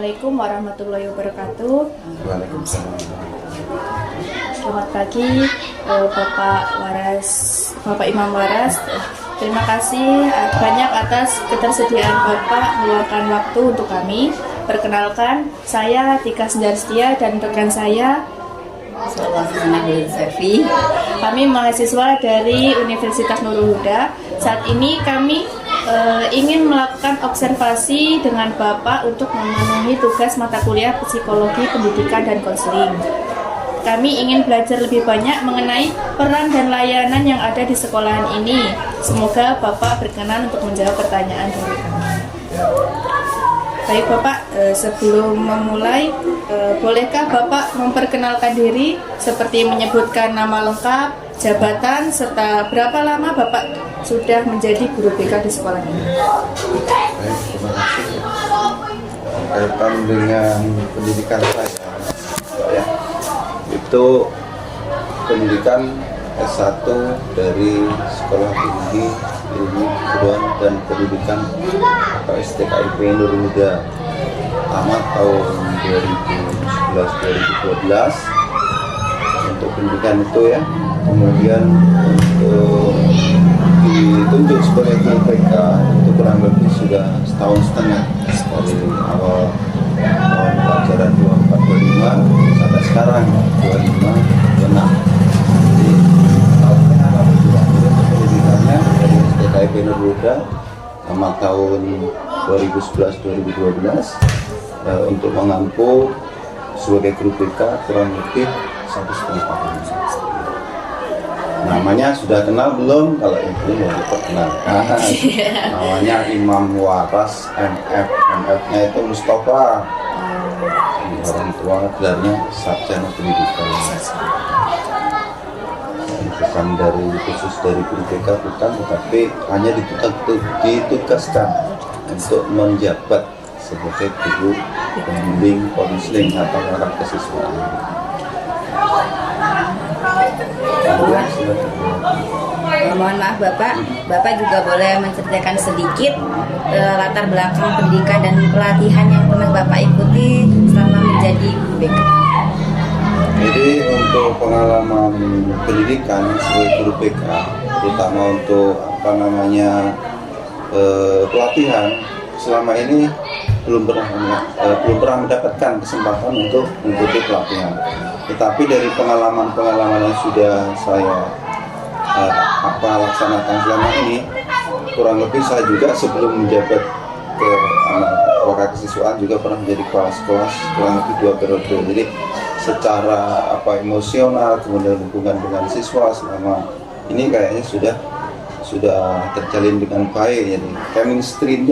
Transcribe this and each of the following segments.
Assalamualaikum warahmatullahi wabarakatuh. Waalaikumsalam. Selamat pagi, Bapak Imam Waras. Terima kasih banyak atas ketersediaan Bapak meluangkan waktu untuk kami. Perkenalkan, saya Tika Sendarstia dan rekan saya Sefi. Kami mahasiswa dari Universitas Nurul Huda. Saat ini kami ingin melakukan observasi dengan Bapak untuk memenuhi tugas mata kuliah Psikologi Pendidikan dan Konseling. Kami ingin belajar lebih banyak mengenai peran dan layanan yang ada di sekolahan ini. Semoga Bapak berkenan untuk menjawab pertanyaan dari kami. Baik Bapak, sebelum memulai, bolehkah Bapak memperkenalkan diri seperti menyebutkan nama lengkap, jabatan, serta berapa lama Bapak sudah menjadi guru BK di sekolah ini? Baik, terima kasih. Berkaitan dengan pendidikan saya, itu pendidikan S1 dari Sekolah Tinggi Ilmu Kedokteran dan Pendidikan atau STKIP Nurul Huda, tamat tahun 2011-2012 untuk pendidikan itu ya. Kemudian untuk ditunjuk sebagai guru BK itu kurang lebih sudah setahun setengah dari awal tahun pelajaran 24-25 sampai sekarang 25-26. Jadi tahunnya pendidikannya dari STKIP Nurul Huda sama tahun 2011-2012 untuk mengampu sebagai guru BK kurang lebih 1,5 tahun. Namanya sudah kenal belum? Kalau itu mau diperkenalkan. Namanya Imam Waras MF. MF-nya itu Mustafa. Orang tua gelarnya sarjana pendidikan. Bukan dari khusus dari guru BK, bukan, tetapi hanya ditugaskan untuk menjabat sebagai guru pembimbing konseling atau arah kesiswaan. Mohon maaf Bapak juga boleh menceritakan sedikit latar belakang pendidikan dan pelatihan yang pernah Bapak ikuti selama menjadi guru BK. Jadi untuk pengalaman pendidikan sebagai guru BK, terutama untuk pelatihan, selama ini belum pernah mendapatkan kesempatan untuk mengikuti pelatihan. Tetapi dari pengalaman yang sudah saya laksanakan selama ini, kurang lebih saya juga sebelum menjabat ke wakil kesiswaan juga pernah menjadi kepala sekolah kurang lebih 2 periode. Jadi secara emosional, kemudian hubungan dengan siswa selama ini kayaknya sudah terjalin dengan baik. Jadi chemistry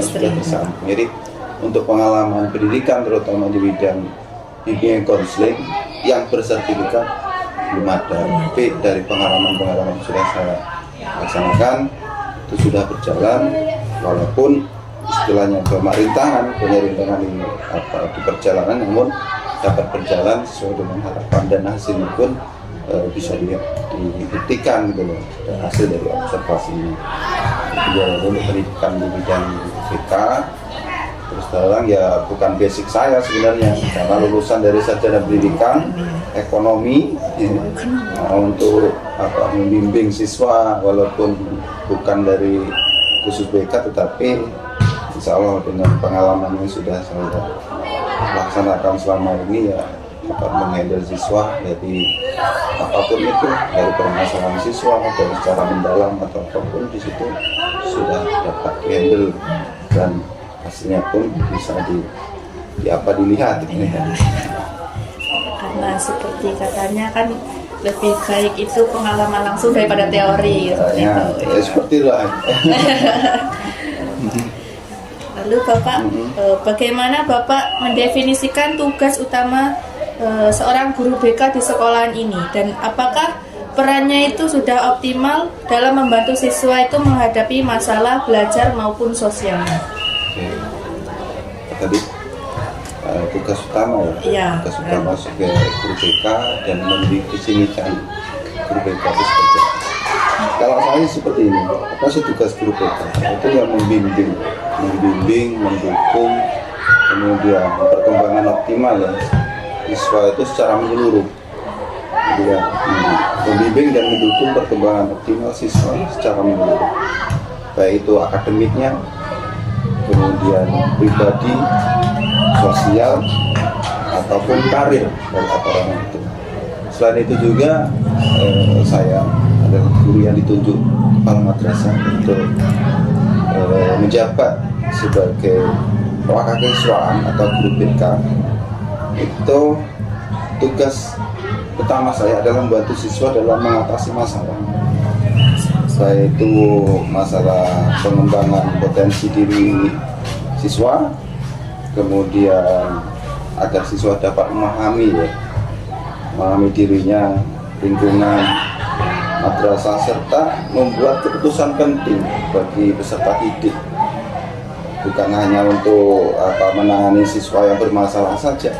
sudah bersambung. Jadi untuk pengalaman pendidikan terutama di bidang bimbingan konseling yang bersertifikat belum ada, tapi dari pengalaman sudah saya laksanakan itu sudah berjalan, walaupun istilahnya banyak rintangan ini di perjalanan, namun dapat berjalan sesuai dengan harapan dan hasilnya pun bisa dibuktikan gitu loh, hasil dari observasi ini. Untuk pendidikan di bidang BK terus terang ya bukan basic saya sebenarnya, karena lulusan dari sarjana pendidikan ekonomi untuk membimbing siswa walaupun bukan dari khusus BK, tetapi insya Allah dengan pengalaman yang sudah saya laksanakan selama ini ya dapat menghandle siswa dari apapun itu, dari permasalahan siswa dari secara mendalam atau apapun, di situ sudah dapat handle dan hasilnya pun bisa dilihat gitu ya. Karena seperti katanya kan lebih baik itu pengalaman langsung daripada teori gitu. Ya seperti itu. Lalu Bapak, bagaimana Bapak mendefinisikan tugas utama seorang guru BK di sekolahan ini, dan apakah perannya itu sudah optimal dalam membantu siswa itu menghadapi masalah belajar maupun sosialnya? Tadi tugas utama tugas utama sebagai guru BK dan mendefinisikan guru BK itu seperti apa? Kalau saya seperti ini, apa sih tugas guru BK? Itu yang membimbing, mendukung kemudian perkembangan optimal ya siswa itu secara menyeluruh, ya, membimbing dan mendukung perkembangan optimal siswa secara menyeluruh, baik itu akademiknya, kemudian pribadi, sosial, ataupun karir dari orang itu. Selain itu juga saya adalah guru yang ditunjuk kepala madrasah untuk menjabat sebagai wakakiswaan atau guru BK. Itu tugas utama saya adalah membantu siswa dalam mengatasi masalah, baik itu masalah pengembangan potensi diri siswa, kemudian agar siswa dapat memahami dirinya, lingkungan, madrasah, serta membuat keputusan penting bagi peserta didik, bukan hanya untuk menangani siswa yang bermasalah saja,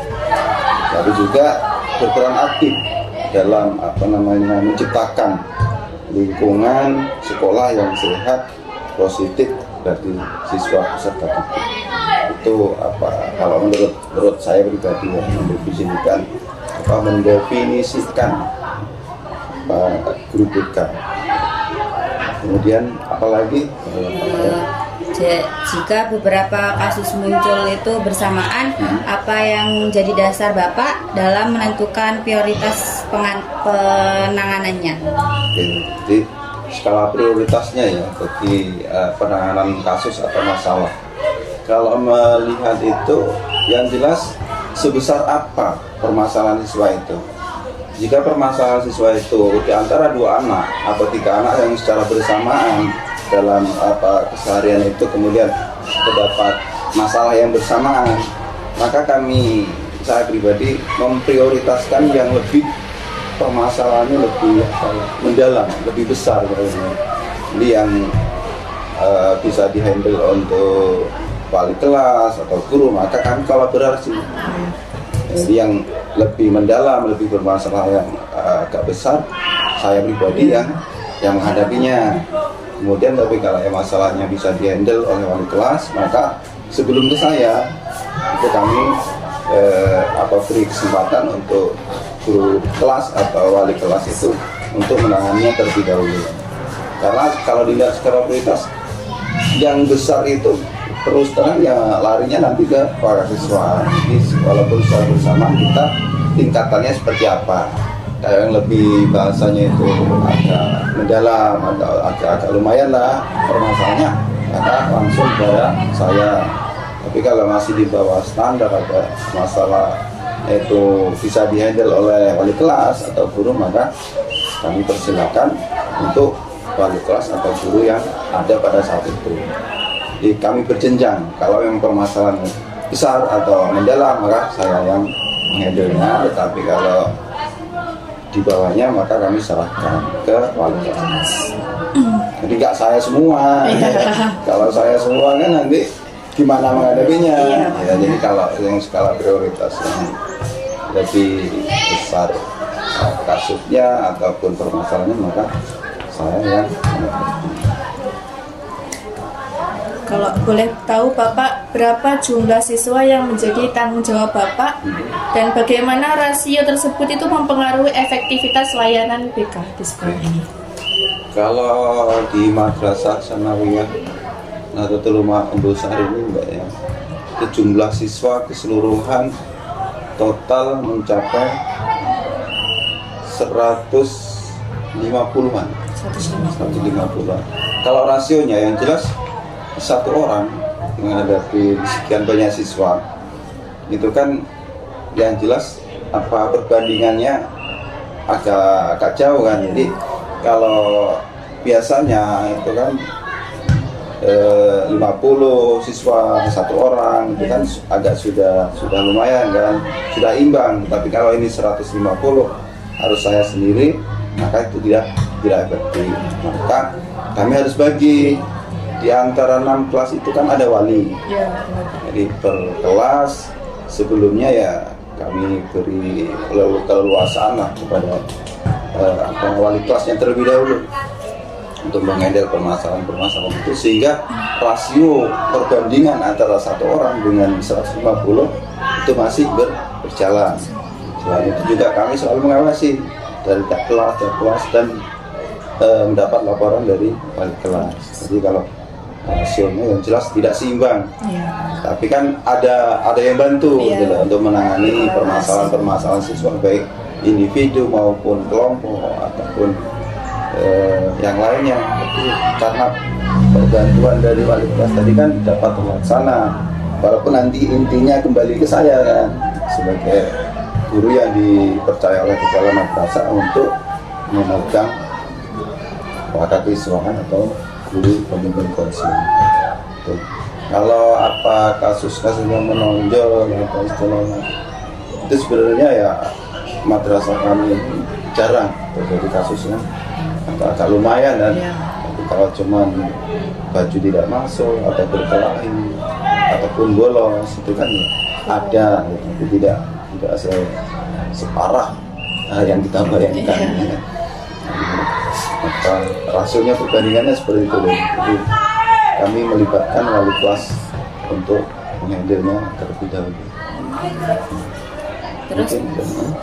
tapi juga berperan aktif dalam menciptakan lingkungan sekolah yang sehat, positif bagi siswa peserta didik. Itu kalau menurut saya pribadi yang mendefinisikan guru BK. Kemudian apalagi jika beberapa kasus muncul itu bersamaan, apa yang menjadi dasar Bapak dalam menentukan prioritas penanganannya? Jadi skala prioritasnya ya bagi penanganan kasus atau masalah. Kalau melihat itu, yang jelas sebesar apa permasalahan siswa itu. Jika permasalahan siswa itu di antara 2 anak atau 3 anak yang secara bersamaan dalam keseharian itu kemudian terdapat masalah yang bersamaan, maka saya pribadi memprioritaskan yang lebih permasalahannya lebih mendalam, lebih besar, ini yang bisa dihandle untuk wali kelas atau guru, maka kami kolaborasi. Jadi yang lebih mendalam, lebih bermasalah yang agak besar, saya pribadi yang menghadapinya. Kemudian tapi kalau masalahnya bisa dihandle oleh wali kelas, maka sebelum ke saya itu kami beri kesempatan untuk guru kelas atau wali kelas itu untuk menanganinya terlebih dahulu. Karena kalau dilihat secara prioritas yang besar itu terus terang ya larinya nanti ke para siswa. Jadi walaupun secara bersama kita tingkatannya seperti apa, kayak yang lebih bahasanya itu agak mendalam atau agak lumayan lah permasalahannya, maka langsung kepada saya. Tapi kalau masih di bawah standar, ada masalah itu bisa dihandle oleh wali kelas atau guru, maka kami persilakan untuk wali kelas atau guru yang ada pada saat itu. Jadi kami berjenjang, kalau yang permasalahan besar atau mendalam maka saya yang menghandle-nya, tetapi kalau di bawahnya maka kami serahkan ke wali kelas. Jadi nggak saya semua. Kalau saya semua kan nanti gimana menghadapinya. Ya, jadi kalau yang skala prioritas yang lebih besar kasusnya ataupun permasalahannya, maka saya yang Kalau boleh tahu Bapak, berapa jumlah siswa yang menjadi tanggung jawab Bapak dan bagaimana rasio tersebut itu mempengaruhi efektivitas layanan BK di sekolah ini? Kalau di Madrasah Sanawiyah Nahdlatul Ulama Embusari ini Mbak ya, itu jumlah siswa keseluruhan total mencapai 150-an. 150-an. Kalau rasionya yang jelas satu orang menghadapi sekian banyak siswa itu kan yang jelas perbandingannya agak jauh kan. Jadi kalau biasanya itu kan 50 siswa satu orang itu kan agak sudah lumayan kan, sudah imbang. Tapi kalau ini 150 harus saya sendiri, maka itu tidak efektif. Maka kami harus bagi. Di antara 6 kelas itu kan ada wali. Jadi per kelas sebelumnya ya kami beri keleluasaan lah kepada wali kelasnya terlebih dahulu. untuk menghandle permasalahan-permasalahan itu, sehingga rasio perbandingan antara satu orang dengan 150 itu masih berjalan. Selain itu juga kami selalu mengawasi dari tiap kelas dan mendapat laporan dari wali kelas. Jadi kalau rasionya yang jelas tidak seimbang, tapi kan ada yang bantu gitu loh, untuk menangani permasalahan siswa baik individu maupun kelompok ataupun yang lainnya. Jadi karena perbantuan dari wali kelas tadi kan dapat terlaksana, walaupun nanti intinya kembali ke saya kan sebagai guru yang dipercaya oleh kepala madrasah untuk memegang wakakiswahan atau guru pembimbing konseling. Kalau apa kasus-kasus yang menonjol atau istilahnya itu sebenarnya ya madrasah kami jarang terjadi kasusnya, agak lumayan dan tapi kalau cuman baju tidak masuk atau berkelahi ataupun bolos itu kan ada gitu. Tapi tidak separah yang kita bayangkan. Maka rasionya perbandingannya seperti itu. Jadi kami melibatkan wali kelas untuk menghandle-nya terlebih dahulu. Terus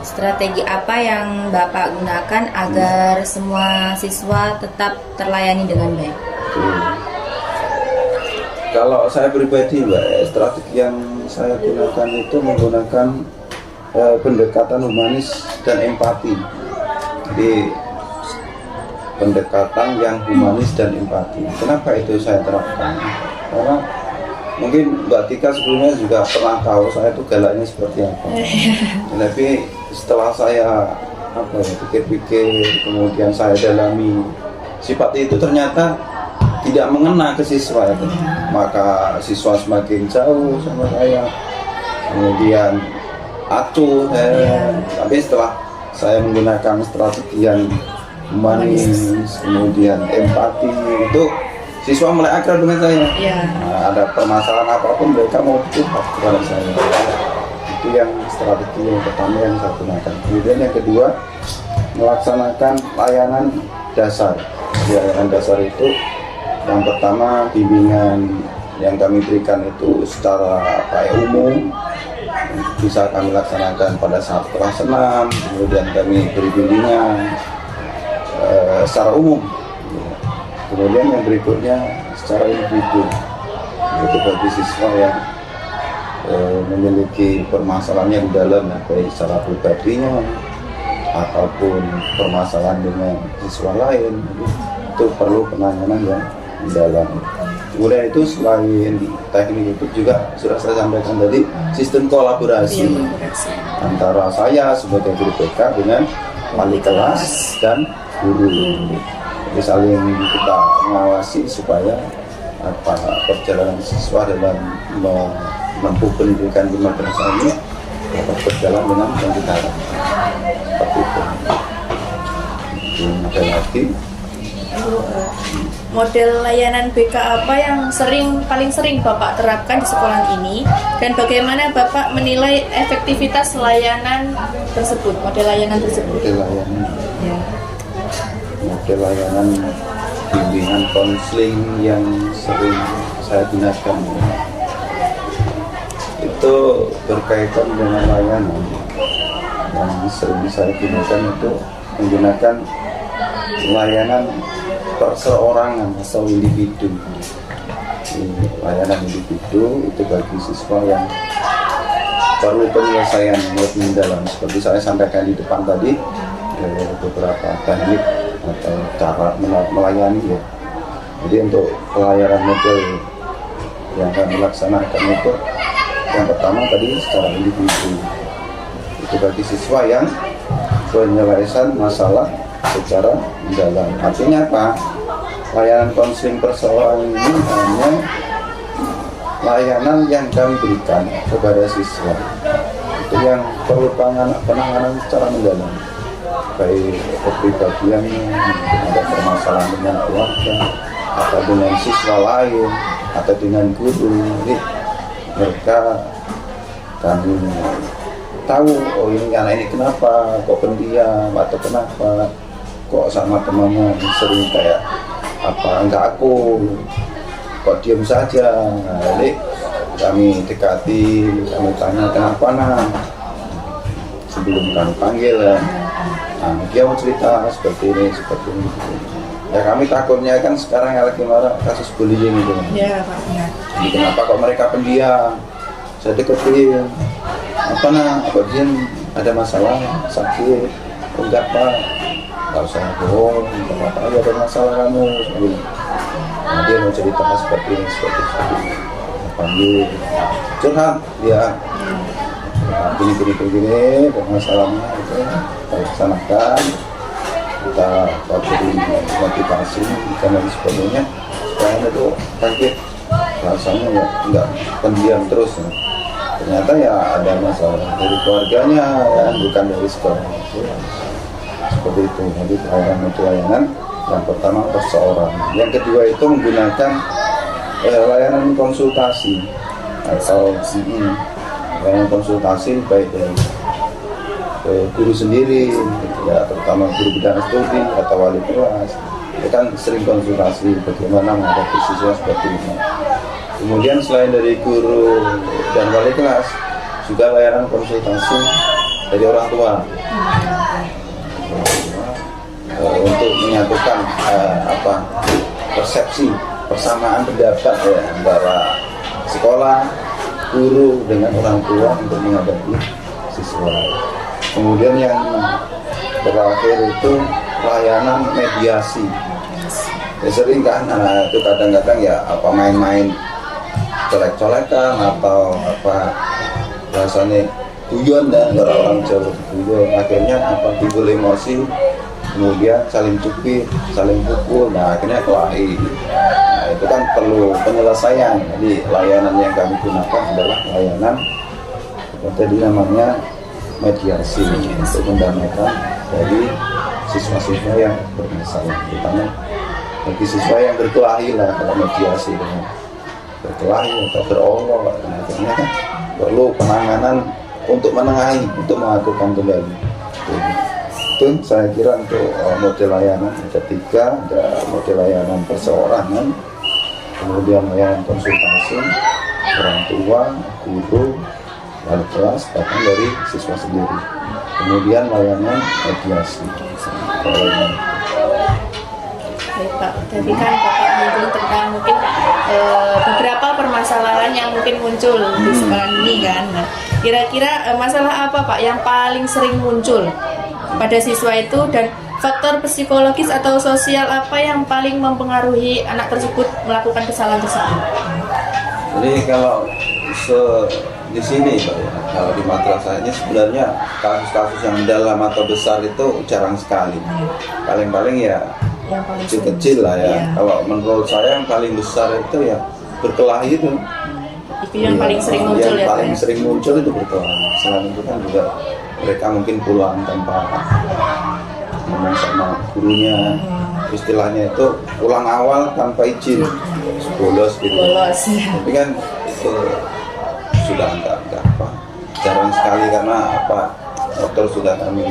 strategi apa yang Bapak gunakan agar semua siswa tetap terlayani dengan baik? Kalau saya pribadi, Mbak, strategi yang saya gunakan itu menggunakan pendekatan humanis dan empati. Jadi pendekatan yang humanis dan empati. Kenapa itu saya terapkan? Karena mungkin Mbak Tika sebelumnya juga pernah tahu saya itu galaknya seperti apa. Tapi setelah saya pikir-pikir, kemudian saya dalami sifat itu, ternyata tidak mengena ke siswa itu. Maka siswa semakin jauh sama saya, kemudian acuh. Tapi setelah saya menggunakan strategi yang humanis, kemudian empati, itu siswa mulai akrab dengan saya. Nah, ada permasalahan apapun mereka mau curhat kepada saya. Itu yang strategi yang pertama yang saya gunakan. Kemudian yang kedua, melaksanakan layanan dasar. Layanan dasar itu yang pertama bimbingan yang kami berikan itu secara umum, bisa kami laksanakan pada saat kelas 6, kemudian kami beri bimbingan secara umum. Kemudian yang berikutnya secara individu, itu bagi siswa yang memiliki permasalahan yang dalam, baik secara pribadinya ataupun permasalahan dengan siswa lain, itu perlu penanganan yang dalam. Kemudian itu selain teknik itu juga sudah saya sampaikan tadi, sistem kolaborasi antara saya sebagai guru BK dengan wali kelas dan guru. Jadi saling kita mengawasi supaya perjalanan siswa dalam menempuh pendidikan di madrasah ini dapat berjalan dengan yang kita harapkan. Seperti itu. Ada lagi. Model layanan BK apa yang paling sering Bapak terapkan di sekolah ini, dan bagaimana Bapak menilai efektivitas layanan tersebut, model layanan tersebut? Model layanan bimbingan konseling yang sering saya gunakan itu berkaitan dengan layanan yang sering saya gunakan itu menggunakan layanan perseorangan atau individu. Layanan individu itu bagi siswa yang perlu penyelesaian lebih mendalam, seperti saya sampaikan di depan tadi, beberapa teknik atau cara melayani ya. Jadi untuk pelayanan model yang kami laksanakan itu yang pertama tadi secara individu, itu bagi siswa yang penyelesaian masalah secara mendalam. Artinya apa? Layanan konseling perseorangan ini hanya layanan yang kami berikan kepada siswa itu yang perlu penanganan secara mendalam, baik kepribadiannya, ada permasalahan dengan keluarga atau dengan siswa lain atau dengan guru. Jadi mereka kami tahu, oh ini anak ini kenapa kok pendiam atau kenapa kok sama temannya sering kayak enggak aku kok diam saja. Nah, jadi kami dekati, kami tanya kenapa nak, sebelum kami panggil ya. Nah, dia mau cerita seperti ini. Ya kami takutnya kan sekarang yang lagi marah kasus bullying itu. Ya Pak. Ya. Jadi kenapa kok mereka pendiam? Saya deketin, apa kok dia ada masalah, sakit, enggak Pak, nggak usah bohong, apa aja ada masalah kamu. Nah, dia mau cerita seperti ini. Panggil, curhat dia. Begini, masalahnya itu kita laksanakan, kita beri motivasi dan lain sebagainya supaya itu kaget rasanya ya enggak pendiam terus ya. Ternyata ya ada masalah dari keluarganya ya, bukan dari sekolah seperti itu. Jadi layanan yang pertama perseorang, yang kedua itu menggunakan layanan konsultasi atau layanan konsultasi baik dari guru sendiri ya, terutama guru bidang studi atau wali kelas. Kita kan sering konsultasi bagaimana menghadapi siswa seperti ini. Kemudian selain dari guru dan wali kelas, juga layanan konsultasi dari orang tua untuk menyatukan persepsi persamaan pendapat ya, antara sekolah, guru dengan orang tua untuk menghadapi siswa. Kemudian yang terakhir itu layanan mediasi. Ya, sering kan, itu kadang-kadang ya main-main colek-colekan atau rasanya guyon dan orang Jawa guyon, akhirnya timbul emosi, kemudian saling cubit, saling pukul, nah akhirnya kelahi. Nah, itu kan perlu penyelesaian. Jadi layanan yang kami gunakan adalah layanan tadi namanya mediasi untuk mendamaikan dari siswa-siswa yang bermasalah, terutama bagi siswa yang berkelahi lah. Kalau mediasi dengan berkelahi atau berolok, akhirnya kan perlu penanganan untuk menengahi, untuk mengaturkan kembali. Itu saya kira untuk model layanan ada 3, ada model layanan perseorangan, kemudian layanan konsultasi orang tua, guru, wali kelas, bahkan dari siswa sendiri. Kemudian layanan mediasi. Baik Pak, tadi kan Bapak menyinggung tentang mungkin beberapa permasalahan yang mungkin muncul di sekolah ini kan. Nah, kira-kira masalah apa Pak yang paling sering muncul pada siswa itu, dan faktor psikologis atau sosial apa yang paling mempengaruhi anak tersebut melakukan kesalahan tersebut? Jadi kalau di sini Pak ya, kalau di madrasah ini sebenarnya kasus-kasus yang dalam atau besar itu jarang sekali. Paling-paling ya kecil-kecil lah ya. Kalau menurut saya yang paling besar itu ya berkelahi itu. Itu yang paling sering muncul ya. Yang paling sering muncul itu berkelahi. Selain itu kan juga mereka mungkin pulang tanpa ngomong sama gurunya. Istilahnya itu pulang awal tanpa izin, bolos gitu. Tapi kan itu sudah enggak jarang sekali, karena dokter sudah kami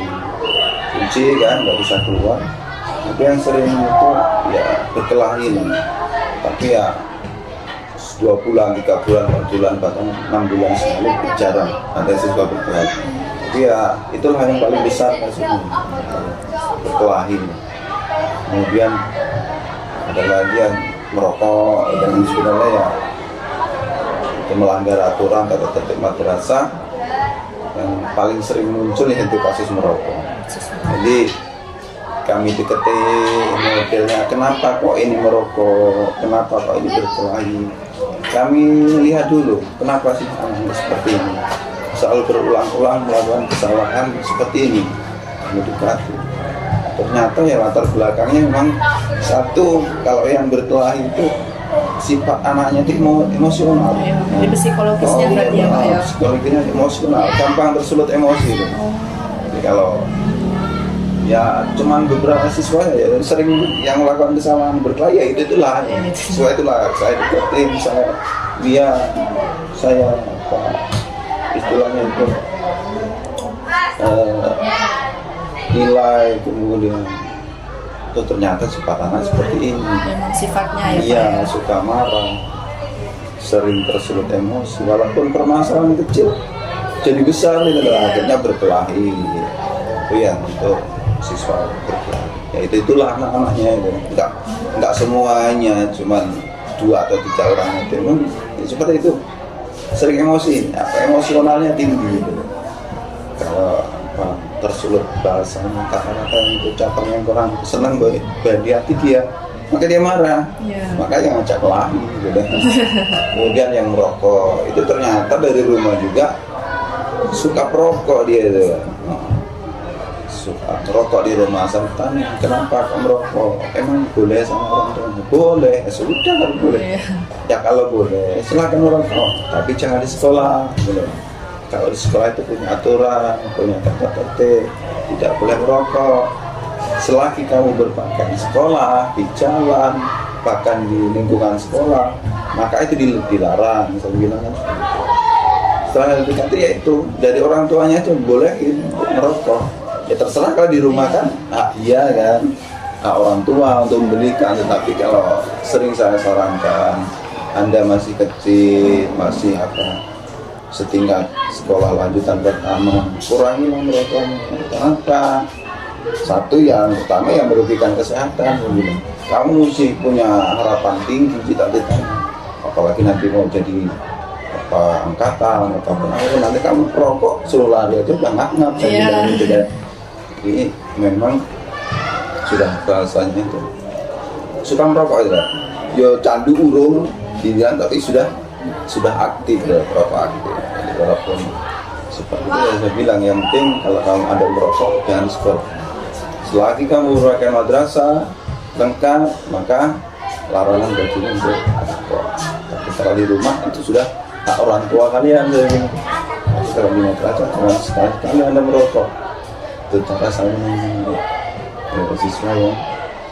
kunci kan, nggak bisa keluar. Tapi yang sering itu ya berkelahi, tapi ya 2 bulan, 3 bulan, 4 bulan, bahkan 6 bulan sekali jarang ada siswa berkelahi. Tapi ya itulah yang paling besar kasusnya, berkelahi. Kemudian ada lagi yang merokok dan sebenarnya ya itu melanggar aturan tata tertib madrasah. Yang paling sering muncul itu kasus merokok. Jadi kami deketi modelnya, kenapa kok ini merokok, kenapa kok ini berkelahi. Kami lihat dulu kenapa sih anak seperti ini selalu berulang-ulang melakukan kesalahan seperti ini. Kami dekati, ternyata ya latar belakangnya memang satu, kalau yang berkelahi itu sifat anaknya itu emosional. Jadi psikologisnya berarti ya Pak ya? Psikologisnya emosional, gampang tersulut emosi itu. Jadi kalau ya cuman beberapa siswa ya sering yang melakukan kesalahan berkelahi ya itulah siswa itulah saya deketin, saya istilahnya itu nilai, kemudian tuh ternyata sifat anak seperti ini. Memang sifatnya ya Pak. Iya, suka marah, sering tersulut emosi, walaupun permasalahan kecil jadi besar itu akhirnya berkelahi. Itu yang untuk siswa berkelahi. Ya itulah anak-anaknya itu. Enggak semuanya, cuman 2 atau 3 orang itu memang ya seperti itu. Sering emosi, emosionalnya tinggi gitu. Kalau tersulut bahasanya, kata-kata yang ucapan yang kurang senang di hati dia, maka dia marah, makanya ngajak kelahi gitu. Kemudian yang merokok itu ternyata dari rumah juga suka perokok dia itu, suka merokok di rumah. Saya tanya, kenapa kamu merokok? Emang boleh sama orang tua? Boleh, sudah kalau boleh. Ya kalau boleh, silakan merokok, tapi jangan di sekolah gitu. Kalau di sekolah itu punya aturan, punya tata tertib, tidak boleh merokok. Selagi kamu berpakaian di sekolah, di jalan, bahkan di lingkungan sekolah, maka itu dilarang. Saya bilang kan, setelah dikatakan ya itu dari orang tuanya itu bolehin untuk merokok. Ya terserah kalau di rumah kan, iya kan, orang tua untuk membelikan. Tetapi kalau sering saya sarankan, Anda masih kecil, masih setingkat sekolah lanjutan pertama, kurangilah merokoknya. Kenapa? Satu, yang pertama yang merugikan kesehatan. Kamu mesti punya harapan tinggi, cita-cita, apalagi nanti mau jadi angkatan atau apa, nanti kamu perokok suruh lari aja udah ngap-ngap. Ini memang sudah bahasanya itu suka merokok itu, yo candu urung dilihat, tapi sudah aktif ya, perokok aktif. Jadi walaupun seperti itu saya bilang, yang penting kalau kamu ada merokok jangan sekolah. Selagi kamu memakai madrasah lengkap, maka larangan baginya untuk merokok. Tapi kalau di rumah itu sudah hak orang tua kalian. Jadi kalau di madrasah cuma sekali Anda merokok, itu cara saya menurut siswa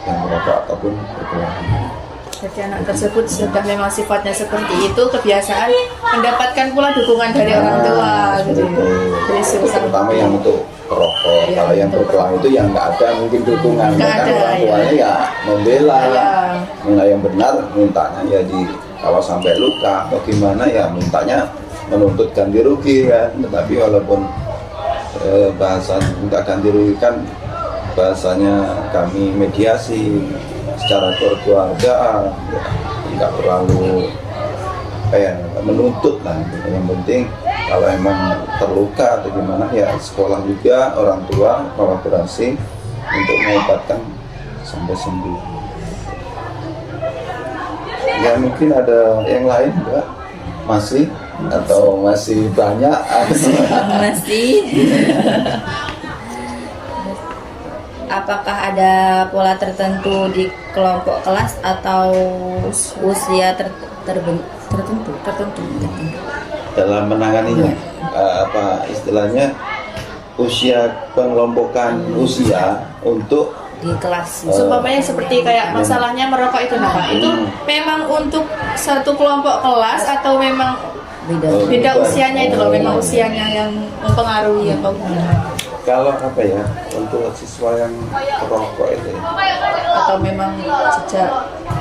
yang merokok ataupun berkelahi. Jadi anak tersebut sudah memang sifatnya seperti itu, kebiasaan mendapatkan pula dukungan dari orang tua gitu. Jadi terutama yang untuk perokok, kalau yang berkelahi itu yang nggak ada mungkin dukungan, karena orang tuanya ya membela, mana yang benar mintanya ya kalau sampai luka atau gimana ya mintanya menuntut ganti rugi kan. Tetapi walaupun bahasa minta ganti rugi kan bahasanya kami mediasi secara keluargaan, nggak terlalu menuntut lah. Yang penting kalau emang terluka atau gimana ya sekolah juga orang tua kolaborasi untuk mengobatkan sampai sembuh. Ya mungkin ada yang lain enggak? Masih banyak? Masih. Apakah ada pola tertentu di kelompok kelas atau usia tertentu dalam menanganinya? Istilahnya usia, pengelompokan usia untuk di kelas. Supaya seperti kayak masalahnya merokok itu itu memang untuk satu kelompok kelas atau memang beda usianya itu loh, memang usianya yang mempengaruhi atau gimana? Kalau untuk siswa yang perokok itu atau memang sejak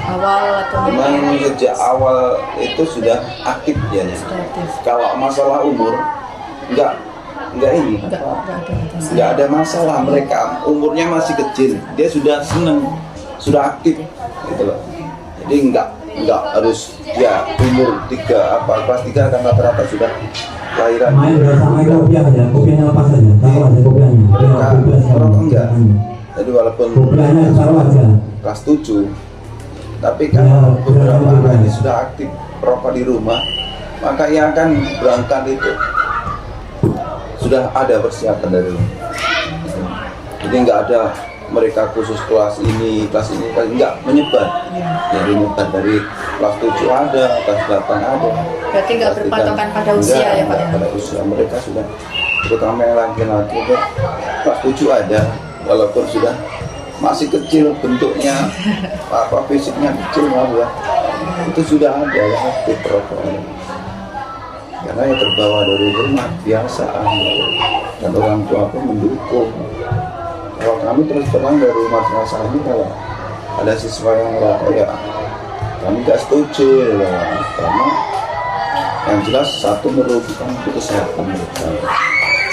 awal atau memang sejak awal itu sudah aktif ya. Kalau masalah umur enggak ada masalah, mereka umurnya masih kecil, dia sudah seneng, sudah aktif gitu loh. Jadi enggak harus ya umur kelas 3 kan rata-rata sudah lahiran. Kopiahnya lepas saja, taruh aja kopiahnya. Merokok enggak. Jadi walaupun kelas 7, tapi kalau beberapa anak ini sudah aktif perokok di rumah, maka yang akan berangkat itu sudah ada persiapan dari rumah. Jadi enggak ada mereka khusus kelas ini enggak, menyebar. Jadi menyebar dari kelas 7 ada, kelas 8 ada. Berarti enggak berpatokan pada usia ya Pak? Pada usia mereka sudah, terutama yang laki-laki itu kelas 7 ada, walaupun sudah masih kecil bentuknya, fisiknya kecil ya, itu sudah ada yang aktif perokok. Karena yang terbawa dari rumah biasaan, dan orang tua pun mendukung. Kalau kami terus terang dari madrasah ini, kalau ada siswa yang merokok ya kami gak setuju ya, karena yang jelas satu merugikan kesehatan mereka.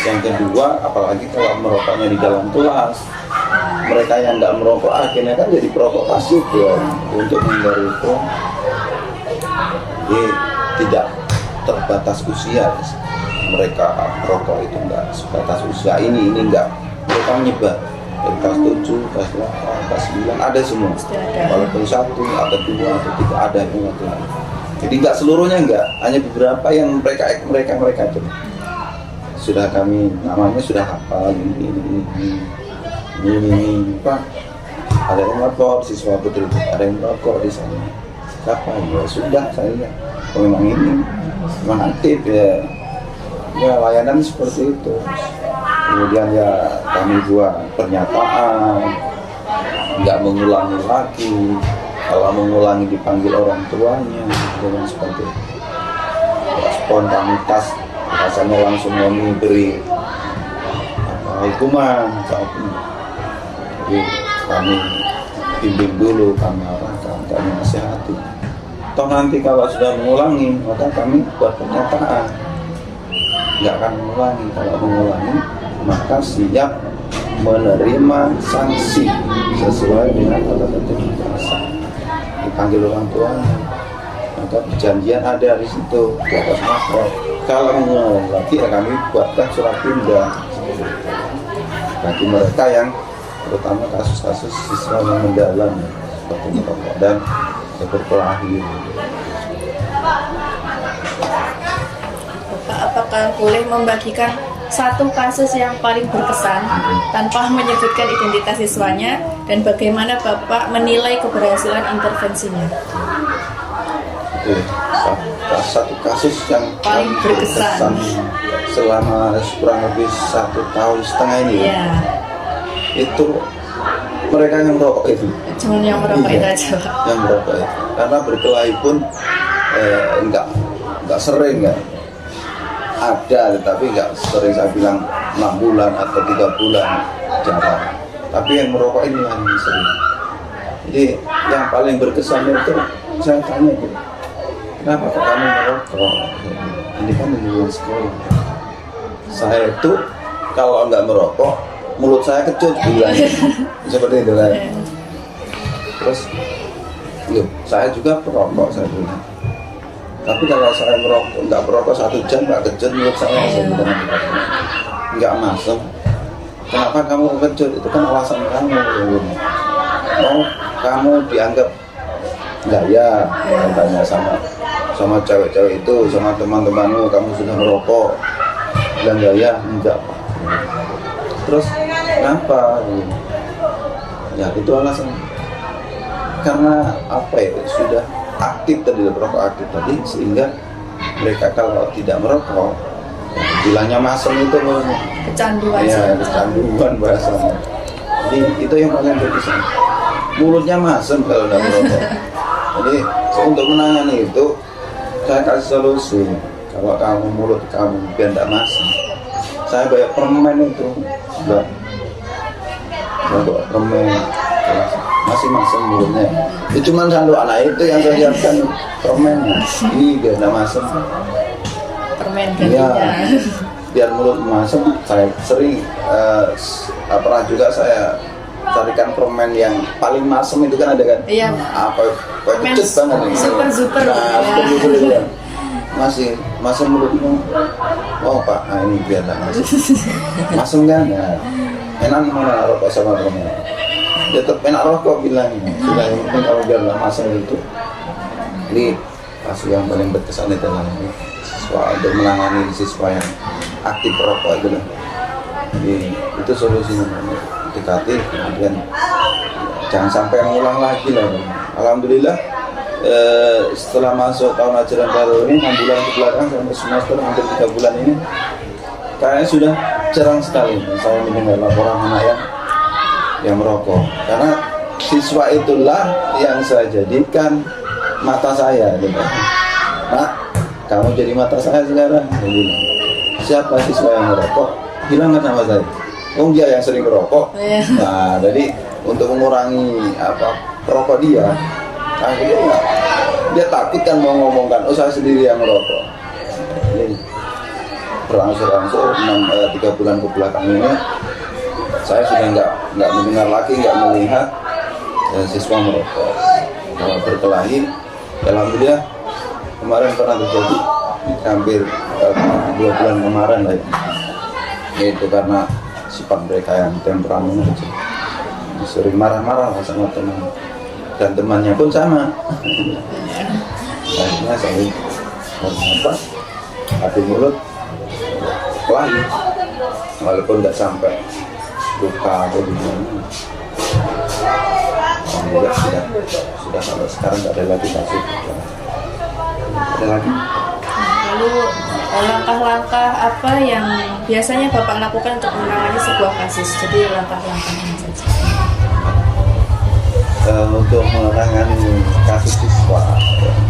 Yang kedua, apalagi kalau merokoknya di dalam kelas, mereka yang nggak merokok akhirnya kan jadi perokok pasif ya. Untuk menghindari itu, jadi tidak terbatas usia. Mereka merokok itu nggak sebatas usia ini nggak, mereka menyebar dari kelas 7, kelas 8, kelas 9 ada semua. Walaupun 1 atau 2 atau 3 ada yang ada. Jadi nggak seluruhnya, nggak, hanya beberapa yang mereka itu sudah kami namanya sudah hafal ini Pak, ada yang lapor siswa putri, ada yang merokok di sana. Siapa? Ya sudah, saya memang ini memang aktif ya layanan seperti itu. Kemudian ya kami buat pernyataan nggak mengulangi lagi, kalau mengulangi dipanggil orang tuanya dengan seperti itu. Spontanitas rasanya langsung memberi hukuman saat ini. Jadi kami bimbing dulu, kami arahkan, kami nasihati. Toh nanti kalau sudah mengulangi, maka kami buat pernyataan nggak akan mengulangi. Kalau mengulangi, maka siap menerima sanksi sesuai dengan ketentuan kuasa. Dipanggil orang tuanya, maka perjanjian ada di situ di atas makro. Kalau mengulangi lagi ya kami buatkan surat pindah bagi mereka yang terutama kasus-kasus siswa yang mendalam seperti merokok dan berkelahi. Bapak, apakah boleh membagikan satu kasus yang paling berkesan tanpa menyebutkan identitas siswanya, dan bagaimana Bapak menilai keberhasilan intervensinya? Satu kasus yang paling berkesan selama kurang lebih 1,5 tahun ini ya. Itu mereka yang merokok itu, Cuma yang merokok itu aja, Pak. yang merokok itu, karena berkelahi pun enggak sering ya, ada tetapi enggak sering. Saya bilang 6 bulan atau 3 bulan jarang, tapi yang merokok ini yang sering. Jadi yang paling berkesan itu saya tanya itu, kenapa kamu merokok? Ini kan di luar sekolah. Saya itu kalau nggak merokok, mulut saya kecut bilangnya. Seperti itu kan. Terus, yuk, saya juga perokok, saya bilang. Tapi kalau saya nggak merokok 1 jam, nggak kecut mulut saya bilang. Nggak masuk. Kenapa kamu kecut? Itu kan alasan kamu. Mau kamu dianggap gaya, katanya sama cewek-cewek itu, sama teman-temanmu, kamu sudah merokok, bilang gaya, enggak Pak. Terus kenapa? Ya itu alasan, karena apa ya, sudah aktif tadi, merokok aktif tadi, sehingga mereka kalau tidak merokok, bilangnya masem itu Kecanduan. ya, kecanduan bahasanya. Jadi itu yang paling berkesan, mulutnya masem kalau tidak merokok. Jadi untuk menangani itu, saya kasih solusi. Kalau kamu mulut kamu biar tidak masam, saya bayar permen itu, enggak permen masih masam mulutnya. Itu cuma satu anak itu yang saya siapkan permennya. Ini biar tidak masam. Permen Iya, gantinya. biar mulut masam. Saya sering pernah juga saya carikan permen yang paling masam itu kan ada kan? Iya. Apa kecut banget nih. Super Nah, ya. super itu ya. Masih masam mulutmu. Oh Pak, nah ini biar tak masam. Masam kan? Ya. Enak mana rokok sama permen? Tetap enak rokok bilangnya. Sudah yang penting kalau biar tak masam itu. Ini kasus yang paling berkesan itu lah. Siswa untuk menangani siswa yang aktif rokok itu lah. Jadi itu solusinya. Dekati, kemudian jangan sampai mengulang lagi lah. Alhamdulillah setelah masuk tahun ajaran baru ini 6 bulan ke belakang sampai semester hampir 3 bulan ini, kayaknya sudah jarang sekali saya mendengar laporan anak yang merokok, karena siswa itulah yang saya jadikan mata saya gitu. Nah, kamu jadi mata saya sekarang. Siapa siswa yang merokok? Hilangkan sama saya. dia yang sering merokok. Iya. Nah, jadi untuk mengurangi rokok dia, akhirnya dia takut kan mau ngomongkan, oh saya sendiri yang merokok. Ini berangsur-angsur 3 bulan ke belakang ini, saya sudah nggak mendengar lagi, nggak melihat siswa merokok. Berkelahi, alhamdulillah kemarin pernah terjadi hampir 2 bulan kemarin lah ya. Itu karena sifat mereka yang temperamen aja, sering marah-marah sama teman, dan temannya pun sama. Akhirnya saya hati mulut kelahi, walaupun nggak sampai luka atau gimana. Alhamdulillah sudah sampai sekarang nggak ada lagi kasus. Ada lagi. Lalu langkah-langkah apa yang biasanya Bapak lakukan untuk menangani sebuah kasus? Jadi langkah-langkahnya saja. Untuk menangani kasus siswa yang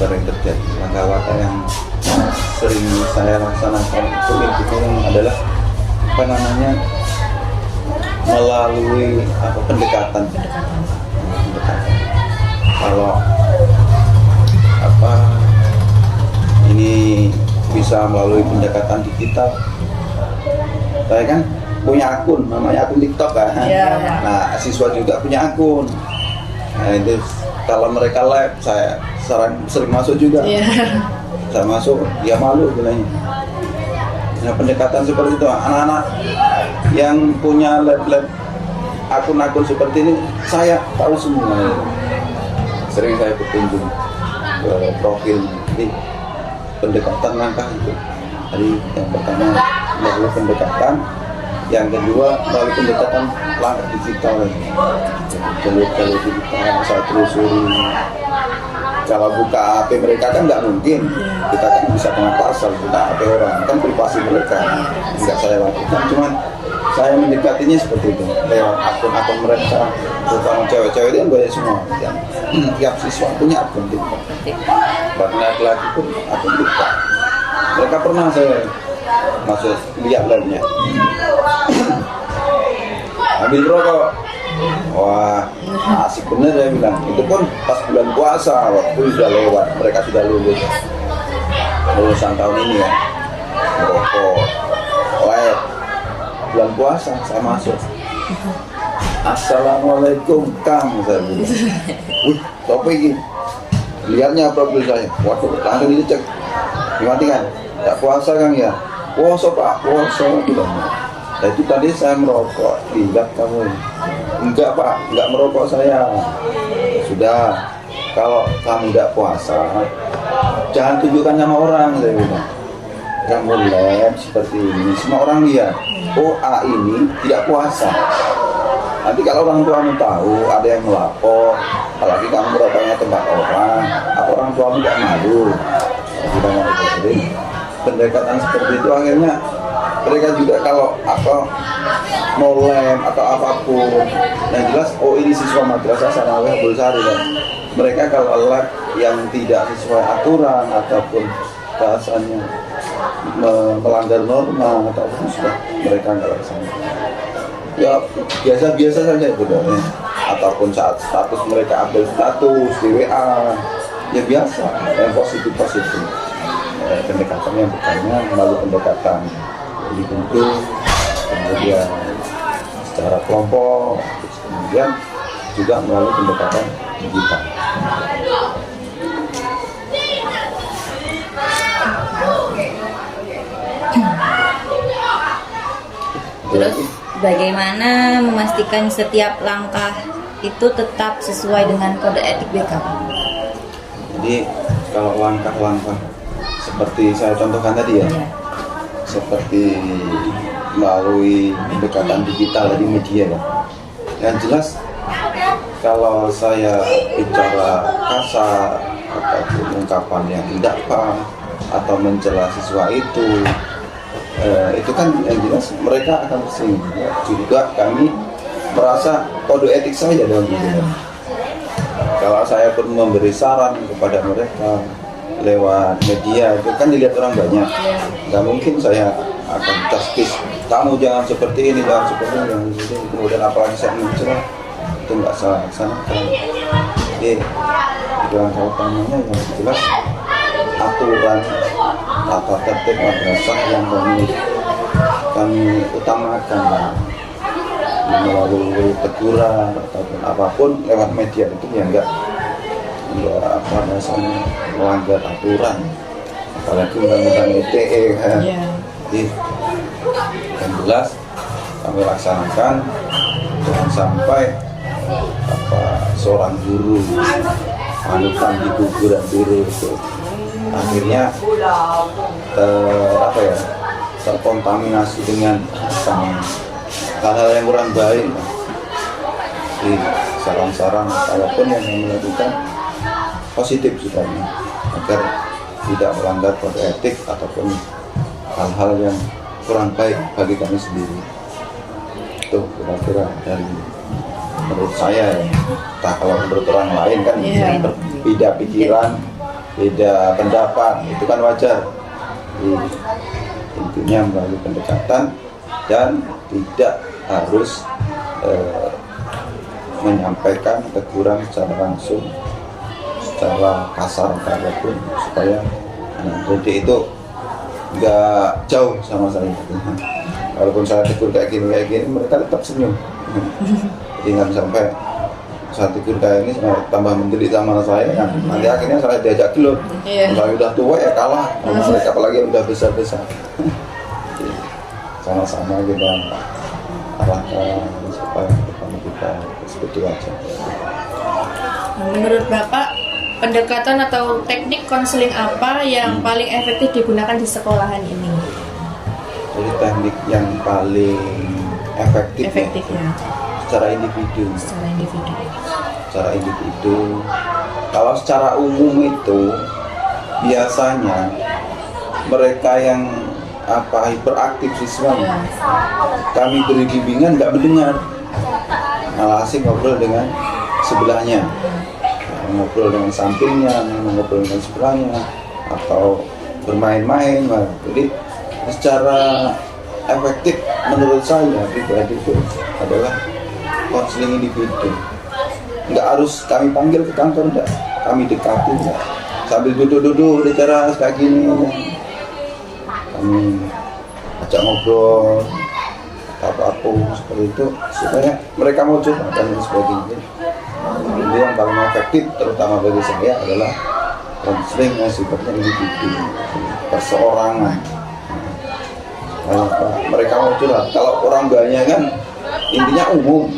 sering terjadi, langkah-langkah yang sering saya laksanakan itu adalah melalui pendekatan. Kalau ini bisa melalui pendekatan digital. Saya kan punya akun, namanya akun TikTok kan. Ya. Nah, siswa juga punya akun. Nah, itu kalau mereka live, saya sering masuk juga. Ya. Saya masuk, dia malu bilangnya. Nah, pendekatan seperti itu, anak-anak yang punya lab akun-akun seperti ini, saya tahu semua. Sering saya berkunjung ke profil. Jadi pendekatan langkah itu. Jadi yang pertama melalui pendekatan, yang kedua melalui pendekatan langkah digital. Jalur digital saya telusuri. Kalau buka HP mereka kan nggak mungkin, kita kan bisa kena pasal buka HP orang, kan privasi mereka. Nggak saya lakukan, cuman saya mendekatinya seperti itu lewat akun-akun mereka, terutama cewek-cewek itu kan banyak semua. Yang tiap siswa punya akun TikTok. Bahkan laki-laki pun akun TikTok. Mereka pernah saya masuk lihat live-nya, ambil rokok. Wah, asik bener saya bilang. Itu pun pas bulan puasa, waktu sudah lewat, mereka sudah lulusan tahun ini ya. Merokok, live, bulan puasa saya masuk. Assalamualaikum Kang, saya bilang. Wih, topik ini. Lihatnya profil saya. Waduh, langsung dicek. Dimatikan. Tak puasa Kang ya? Puasa Pak, puasa bilang. Nah, itu tadi saya merokok, lihat kamu. Enggak Pak, enggak merokok saya. Sudah, kalau kamu enggak puasa, jangan tunjukkan sama orang, saya bilang. Kamu lihat seperti ini, semua orang lihat. Oh, A ini tidak puasa. Nanti kalau orang tuamu tahu, ada yang melapor, apalagi kamu merokoknya tempat orang, apa orang tuamu tidak malu. Jadi, pendekatan seperti itu akhirnya mereka juga kalau mau lem atau apapun yang jelas, oh ini siswa madrasah Sanawiyah Bulsari, dan mereka kalau lab yang tidak sesuai aturan ataupun bahasanya melanggar norma ataupun sudah mereka nggak laksanakan, ya biasa-biasa saja itu ya. Ataupun saat status mereka update status di WA, ya biasa, yang positif pendekatan yang pertama melalui pendekatan di bentuk, kemudian secara kelompok, kemudian juga melalui pendekatan digital. Terus bagaimana memastikan setiap langkah itu tetap sesuai dengan kode etik BK? Jadi kalau langkah-langkah seperti saya contohkan tadi ya, seperti melalui pendekatan digital di media ya. Yang jelas kalau saya bicara kasar ataupun ungkapan yang tidak pas atau mencela siswa itu kan yang jelas mereka akan tersinggung. Juga kami merasa kode etik saja dalam media. Kalau saya pun memberi saran kepada mereka lewat media, itu kan dilihat orang banyak. Nggak mungkin saya akan justice kamu jangan seperti ini, jangan seperti ini, jangan seperti ini. Kemudian apalagi saya mencela, itu nggak salah laksanakan. Jadi dalam utamanya yang jelas aturan tata tertib madrasah yang kami utamakan melalui teguran ataupun apapun lewat media itu ya enggak apa rasanya melanggar aturan, apalagi undang-undang ITE kan. Jadi yang jelas kami laksanakan, jangan sampai seorang guru panutan di kuburan guru itu akhirnya terkontaminasi dengan hal-hal yang kurang baik. Jadi saran-saran apapun yang melakukan positif sebenarnya agar tidak melanggar kode etik ataupun hal-hal yang kurang baik bagi kami sendiri. Itu kira-kira dari menurut saya ya. Nah, kalau menurut orang lain kan beda pikiran, beda pendapat, itu kan wajar. Jadi, intinya melalui pendekatan dan tidak harus menyampaikan teguran secara langsung, secara kasar apapun, supaya anak didik itu nggak jauh sama saya. Walaupun saya tegur kayak gini, mereka tetap senyum. Jadi nggak sampai saya tegur kayak ini tambah menjerit sama saya, nanti akhirnya saya diajak gelut. Saya udah tua ya kalah, mereka apalagi yang udah besar-besar. Sama-sama kita arahkan supaya kita seperti aja. Menurut Bapak, pendekatan atau teknik konseling apa yang paling efektif digunakan di sekolahan ini? Jadi teknik yang paling efektif ya. Secara individu. Secara individu. Kalau secara umum itu biasanya mereka yang hiperaktif siswanya, kami beri bimbingan nggak mendengar, malah asik ngobrol dengan sebelahnya, ngobrol dengan sampingnya, ngobrol dengan sebelahnya, atau bermain-main. Jadi secara efektif menurut saya pribadi itu adalah konseling individu. Nggak harus kami panggil ke kantor, enggak, kami dekati, enggak. Sambil duduk-duduk bicara kayak gini, kami ajak ngobrol apapun seperti itu supaya mereka mau curhat dan sebagainya. Ini yang paling efektif terutama bagi saya adalah konseling yang sifatnya individu, perseorangan. Mereka mau curhat. Kalau orang banyak kan intinya umum,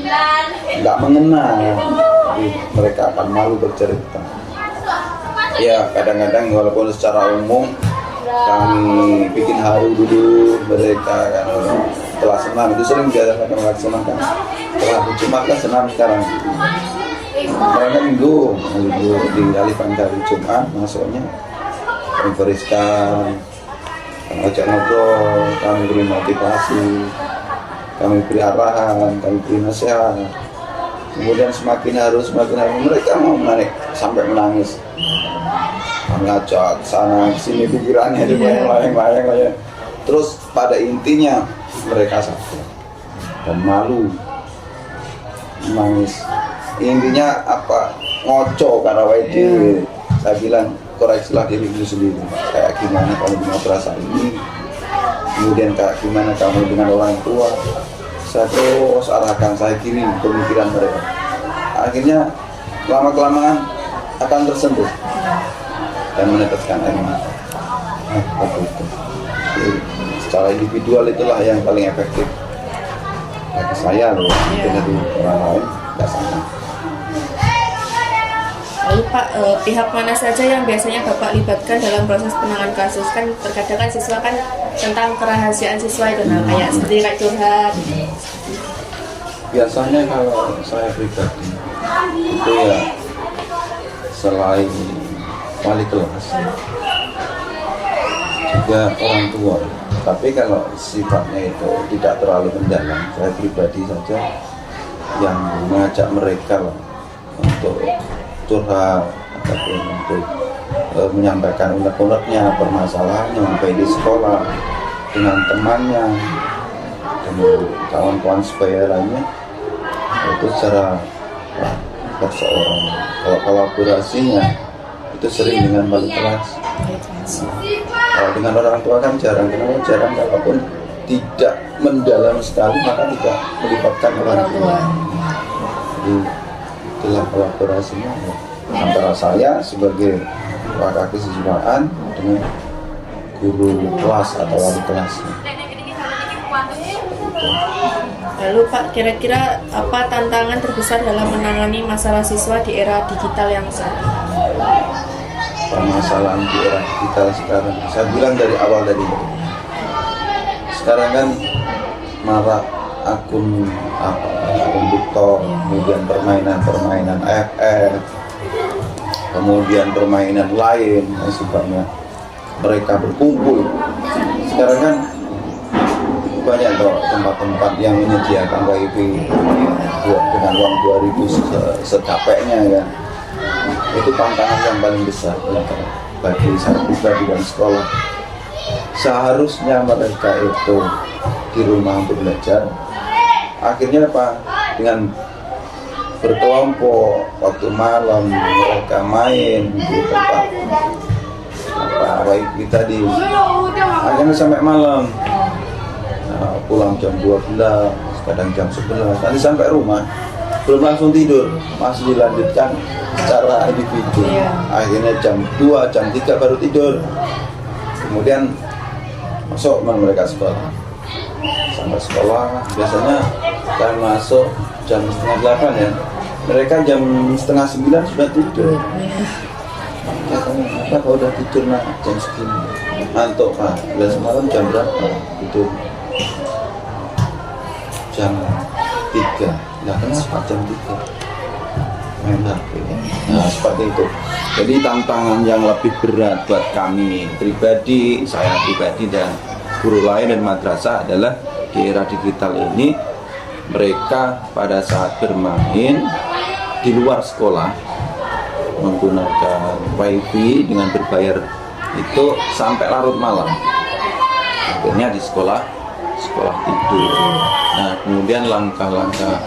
nggak mengenal, jadi mereka akan malu bercerita. Ya kadang-kadang walaupun secara umum kami bikin haru dulu mereka kan, setelah senam itu sering kita melaksanakan. Setelah Jumat kan senam sekarang. Mereka minggu dialihkan dari Jumat masuknya membereskan, ajak ngobrol, kami beri motivasi, kami beri arahan, kami beri nasihat. Kemudian semakin harus mereka mau menarik sampai menangis, ngajak sana sini pikirannya layang-layang. Terus pada intinya mereka sadar dan malu, menangis. Intinya ngoco karena wajib. Saya bilang koreksilah dirimu sendiri, kayak gimana kamu dengan perasaan ini, kemudian kayak gimana kamu dengan orang tua. Saya terus arahkan, saya kirim pemikiran mereka. Akhirnya lama-kelamaan akan tersentuh dan meneteskan air mata. Begitu. Secara individual itulah yang paling efektif bagi saya loh. Mungkin dari orang lain tidak sama. Lalu Pak, pihak mana saja yang biasanya Bapak libatkan dalam proses penanganan kasus? Kan terkadang kan siswa kan tentang kerahasiaan siswa itu, kayak seperti curhat. Biasanya kalau saya pribadi itu ya selain wali kelas juga orang tua. Tapi kalau sifatnya itu tidak terlalu mendalam, saya pribadi saja yang mengajak mereka lah untuk curhat ataupun untuk menyampaikan unek-uneknya, permasalahannya baik di sekolah dengan temannya kawan-kawan sebaya lainnya itu secara perseorang. Kalau kolaborasinya itu sering dengan wali kelas. Kalau dengan orang tua kan jarang, kenapa jarang? Kalaupun tidak mendalam sekali maka tidak melibatkan orang tua. Jadi itulah kolaborasinya antara saya sebagai wakil kesiswaan dengan guru kelas atau wali kelas. Lalu Pak, kira-kira apa tantangan terbesar dalam menangani masalah siswa di era digital yang saat ini? Permasalahan di era digital sekarang, saya bilang dari awal tadi, sekarang kan marak akun TikTok, kemudian permainan FF, kemudian permainan lain yang sifatnya mereka berkumpul. Sekarang kan banyak tempat-tempat yang menyediakan wifi dengan uang 2.000 secapeknya ya. Itu tantangan yang paling besar bagi saya pribadi dan sekolah. Seharusnya mereka itu di rumah untuk belajar. Akhirnya apa? Dengan berkelompok waktu malam mereka main di tempat wifi tadi. Akhirnya sampai malam. Pulang jam 12, kadang jam 11, nanti sampai rumah belum langsung tidur, masih dilanjutkan secara individu. Akhirnya jam 2, jam 3 baru tidur. Kemudian masuk mereka sekolah. Sampai sekolah biasanya kan masuk jam setengah 8 ya. Mereka jam setengah 9 sudah tidur. Katanya, apa udah tidur nak jam segini? Ngantuk Pak. Semalam jam berapa tidur? Jam 3. Nah kenapa jam 3? Main HP. Nah seperti itu. Jadi tantangan yang lebih berat buat kami pribadi, saya pribadi dan guru lain dan madrasah adalah di era digital ini mereka pada saat bermain di luar sekolah menggunakan wifi dengan berbayar itu sampai larut malam. Akhirnya di sekolah tidur. Nah kemudian langkah-langkah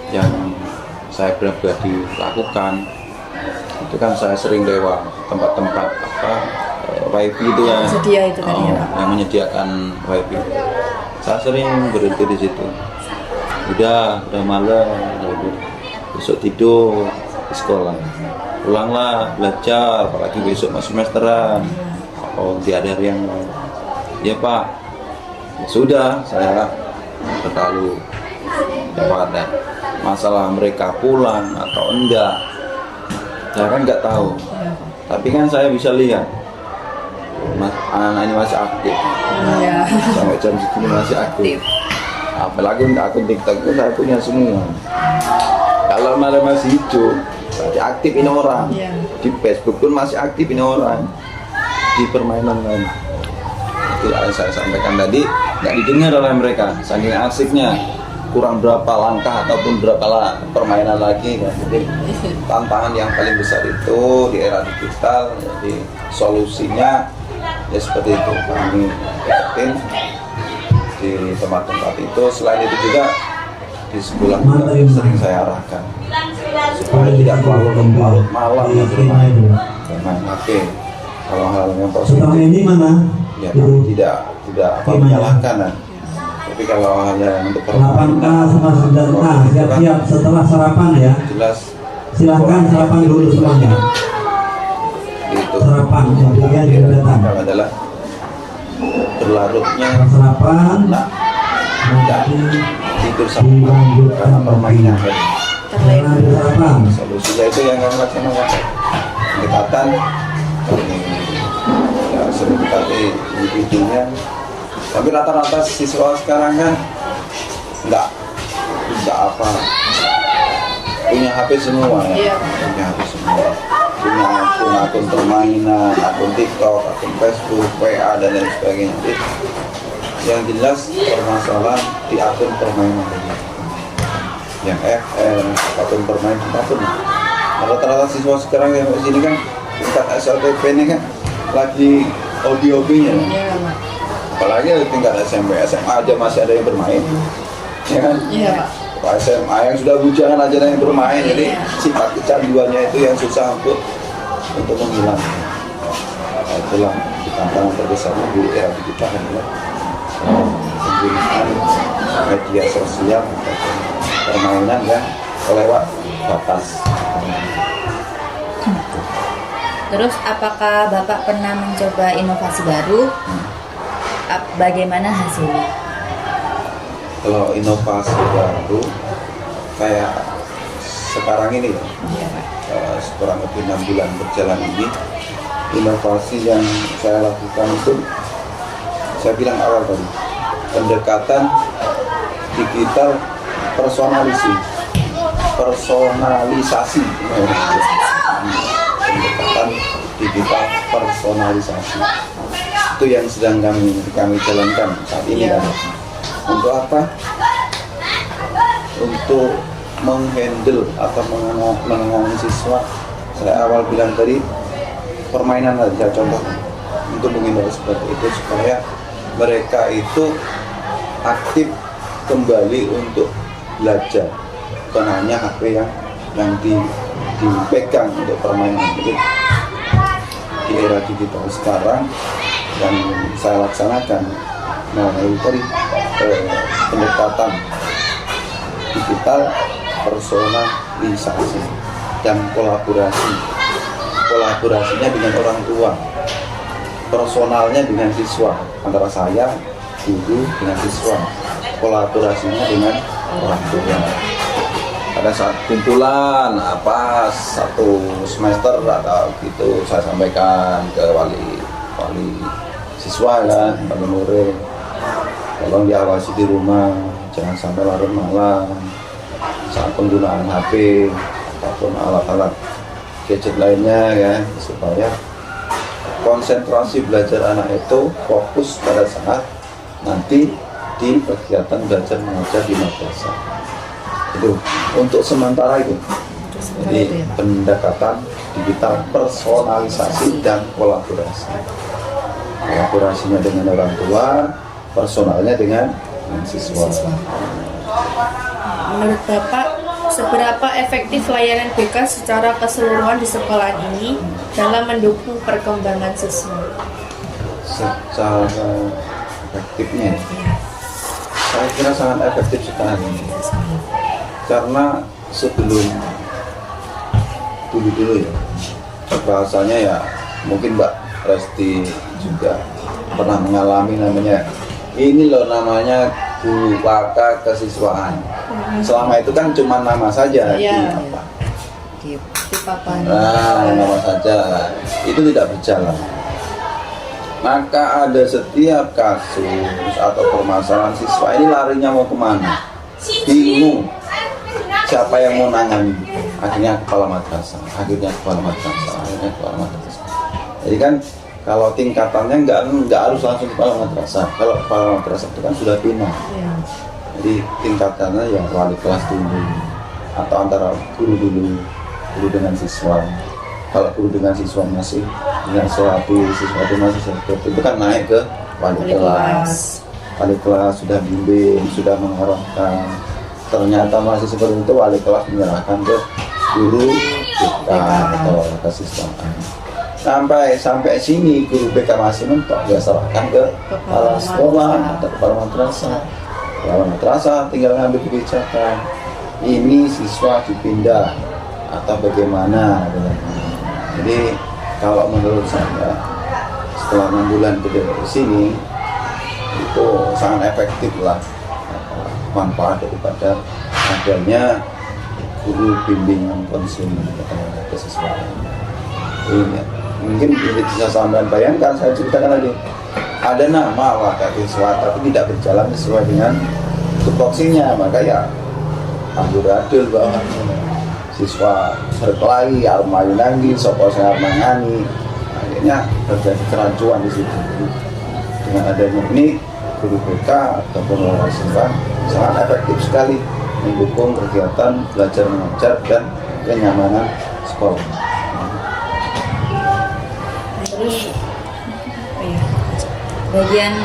yang saya pribadi lakukan itu kan saya sering lewat tempat-tempat wifi itu ya, yang menyediakan wifi. Saya sering berhenti di situ. Udah malam, besok tidur di sekolah. Pulanglah belajar, apalagi besok masuk semesteran. Oh, di ada yang lain. Ya Pak, ya sudah, saya terlalu pada masalah mereka pulang atau enggak. Saya kan nggak tahu. Tapi kan saya bisa lihat anak-anak ini masih aktif. Sampai jam segini masih aktif. Apalagi untuk akun TikTok itu saya punya semua. Kalau malah masih hidup, berarti aktif ini orang. Di Facebook pun masih aktif ini orang. Di permainan lain. Itu yang saya sampaikan tadi, nggak didengar oleh mereka. Saking asiknya, kurang berapa langkah ataupun berapa permainan lagi. Ya. Jadi tantangan yang paling besar itu di era digital. Jadi solusinya ya seperti itu, kami yakin di tempat-tempat itu. Selain itu juga di sekolah juga sering saya arahkan supaya tidak terlalu larut malam bermain HP. Kalau hal yang positif ini mana? Ya kami tidak menyalahkan. Tapi kalau hal yang untuk 8K sama 9K siap-siap setelah sarapan ya. Jelas. Silahkan sarapan dulu semuanya. Itu Sarapan kemudian kita datang. adalah berlarutnya Sarapan. dan tidur sama karena permainan. Karena sarapan. Solusinya itu yang kami laksanakan. Pendekatan ya sering dikali individunya. Tapi rata-rata siswa sekarang kan nggak punya HP semua ya. Punya HP semua. Punya akun permainan, akun TikTok, akun Facebook, WA dan lain sebagainya. Jadi, yang jelas permasalahan di akun permainan ini. Yang FM, akun permainan apapun. Rata-rata siswa sekarang yang di sini kan tingkat SLTP ini kan lagi audio-nya. apalagi tingkat SMP, SMA aja masih ada yang bermain, ya kan? Iya, Pak. SMA yang sudah bujangan aja ada yang bermain, jadi sifat kecanduannya itu yang susah untuk menghilang. Nah, itulah tantangan terbesarnya di era digital adalah penggunaan media sosial ataupun permainan yang lewat batas. Terus apakah Bapak pernah mencoba inovasi baru? Bagaimana hasilnya? Kalau inovasi baru kayak sekarang ini ya, Iya, Pak. kurang lebih 6 bulan berjalan ini, inovasi yang saya lakukan itu saya bilang awal tadi, pendekatan digital personalisasi, pendekatan digital personalisasi itu yang sedang kami jalankan saat ini. Iya. Kan? Untuk apa? Untuk menghandle atau menangani siswa. Saya awal bilang tadi permainan aja contoh untuk menghindari seperti itu supaya mereka itu aktif kembali untuk belajar, bukan hanya HP yang dipegang untuk permainan. Jadi di era digital sekarang yang saya laksanakan, nah itu tadi pendekatan digital personalisasi dan kolaborasinya dengan orang tua, personalnya dengan siswa, antara saya guru dengan siswa, kolaborasinya dengan orang tua. Pada saat kumpulan satu semester atau gitu saya sampaikan ke wali siswa kan, wali murid, tolong diawasi di rumah, jangan sampai larut malam saat penggunaan HP ataupun alat-alat gadget lainnya ya, supaya konsentrasi belajar anak itu fokus pada saat nanti di kegiatan belajar mengajar di madrasah. Itu untuk sementara itu. Jadi pendekatan digital personalisasi dan kolaborasi. Kolaborasinya dengan orang tua, personalnya dengan siswa. Menurut Bapak, seberapa efektif layanan BK secara keseluruhan di sekolah ini dalam mendukung perkembangan siswa? Secara efektifnya, saya kira sangat efektif sekali. Karena sebelum dulu ya, bahasanya ya mungkin Mbak Resti juga pernah mengalami namanya, ini loh namanya guru PK kesiswaan. Selama itu kan cuma nama saja Iya. Di papan. nama saja, itu tidak berjalan. Maka ada setiap kasus atau permasalahan siswa ini larinya mau kemana, bingung siapa yang mau nangani. Akhirnya kepala madrasah. Jadi kan kalau tingkatannya nggak harus langsung kepala madrasah. Kalau kepala madrasah itu kan sudah pindah. Ya. Jadi tingkatannya ya wali kelas dulu, atau antara guru dengan siswa. Kalau guru dengan siswa masih siswa itu masih seperti itu kan naik ke wali kelas. Wali kelas sudah bimbing, sudah mengarahkan. Ternyata masih seperti itu, wali kelas menyerahkan ke guru BK atau kesiswaan. Sampai sini guru BK masih mentok, dia serahkan ke kepala sekolah atau kepala madrasah. Kepala madrasah tinggal ngambil kebijakan, ini siswa dipindah atau bagaimana. Jadi kalau menurut saya setelah 6 bulan di sini itu sangat efektif lah manfaat daripada adanya guru bimbingan konsumen kesiswaan. Ini mungkin bisa sampai bayangkan, saya ceritakan lagi, ada nama wakil siswa tapi tidak berjalan sesuai dengan tupoksinya, maka ya amburadul bahwa siswa berkelahi, armayu nanggi, sopo saya mangani, akhirnya terjadi kerancuan di situ. Dengan adanya ini guru BK ataupun wali siswa sangat efektif sekali mendukung kegiatan belajar mengajar dan kenyamanan sekolah. Terus bagian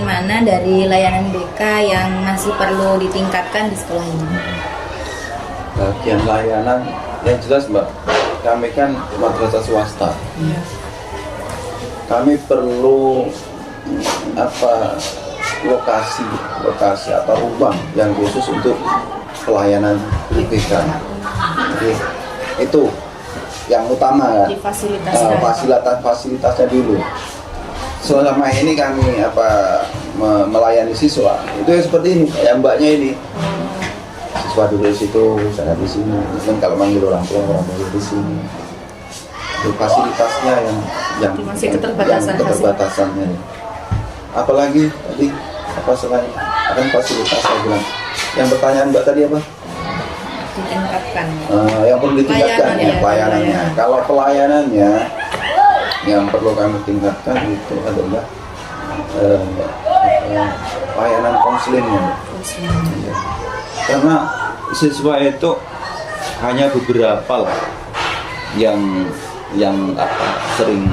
mana dari layanan BK yang masih perlu ditingkatkan di sekolah ini? Bagian layanan yang jelas Mbak, kami kan madrasah swasta. Kami perlu lokasi atau ruang yang khusus untuk pelayanan BK. Jadi, itu yang utama kan. Di Fasilitasnya dulu. Selama ini kami melayani siswa itu ya seperti ini, kayak mbaknya ini. Siswa dulu di situ, saya di sini. Mungkin kalau manggil orang tua di sini. Itu fasilitasnya yang masih keterbatasannya. Apalagi tadi selain akan fasilitas saya bilang. Yang pertanyaan mbak tadi apa? Ditingkatkan. Yang perlu ditingkatkan pelayanannya. Kalau pelayanannya yang perlu kami tingkatkan itu adalah layanan konselingnya. Ya. Karena siswa itu hanya beberapa lah yang sering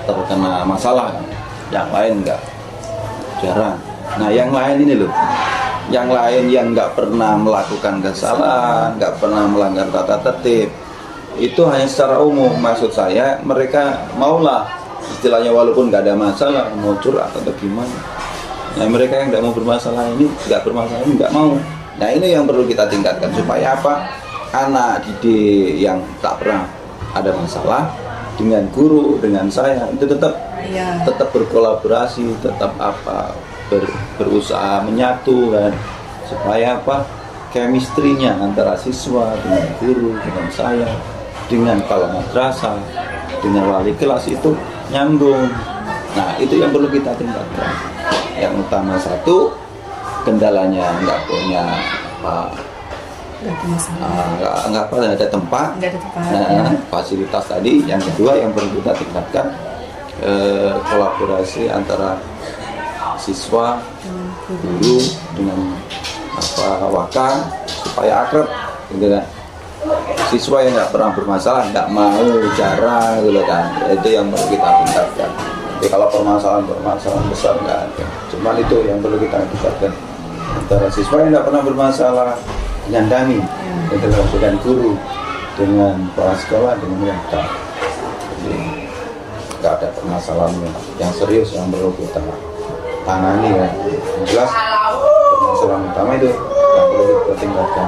terkena masalah, yang lain enggak, jarang. Nah yang lain ini loh, yang lain yang nggak pernah melakukan kesalahan, nggak pernah melanggar tata tertib, itu hanya secara umum. Maksud saya mereka maulah istilahnya walaupun nggak ada masalah, mau curhat atau gimana. Nah mereka yang nggak mau bermasalah ini, nggak mau. Nah ini yang perlu kita tingkatkan supaya anak didik yang tak pernah ada masalah dengan guru, dengan saya itu tetap berkolaborasi, tetap berusaha menyatu kan, supaya chemistry-nya antara siswa dengan guru, dengan saya, dengan kepala madrasah, dengan wali kelas itu nyambung. Nah itu yang perlu kita tingkatkan. Yang utama satu, kendalanya nggak punya nggak ada tempat. Fasilitas tadi. Yang kedua yang perlu kita tingkatkan kolaborasi antara siswa, guru dengan wakil supaya akrab, gitu kan. Siswa yang nggak pernah bermasalah, nggak mau bicara, gitu kan. Itu yang perlu kita tingkatkan. Jadi kalau permasalahan besar nggak ada. Cuman itu yang perlu kita tingkatkan antara siswa yang nggak pernah bermasalah dengan kami, dengan guru, dengan kepala sekolah, dengan mereka. Jadi nggak ada permasalahan yang serius yang perlu kita tangani ya. Yang jelas permasalahan utama itu yang perlu kita tingkatkan,